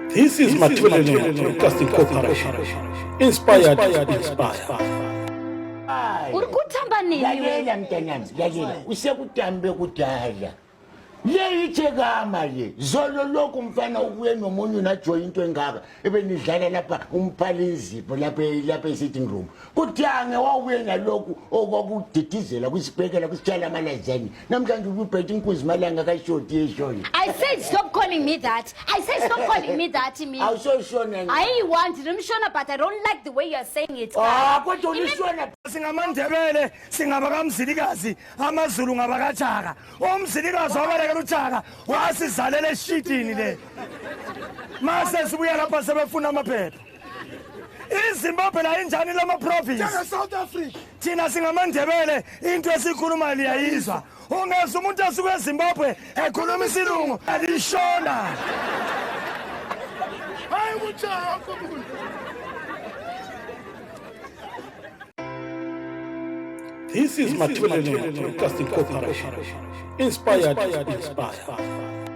This is Madlela Broadcasting Corporation. Inspired, inspire. Urikuthamba nini? Lalela mntanami, lalela. Usekutambe kudala. Le ithekama le. Zolo lokhu mfana ubuye nomunye na join into engaka. Ebenidlala lapha umphala izipho lapha sitting room. Kuthange wawuye nalokhu okwakudidizela kwisibhekela kusitshala amalazani. Namhlanje ubuphethe inkunzi malanga kashoti yeshoni. I said stop calling me that. I said stop calling me that, me. Awusoshona. I want Rimshona, but I don't like the way you're saying it. Kodwa ulishona. Singamandebele singabakamzilikazi amaZulu ngabakajaka umzilikazi wabaleka uJaka wasizalele shitini le mase sibuya lapha sebefuna amaphepha iZimbabwe la injani lama province South Africa thina singamandebele into esikhuluma liyayizwa ungeza umuntu asuka eZimbabwe ekhuluma isilungu alishona hayi uJaka. This is Madlela Broadcasting Corporation. Inspired, inspire.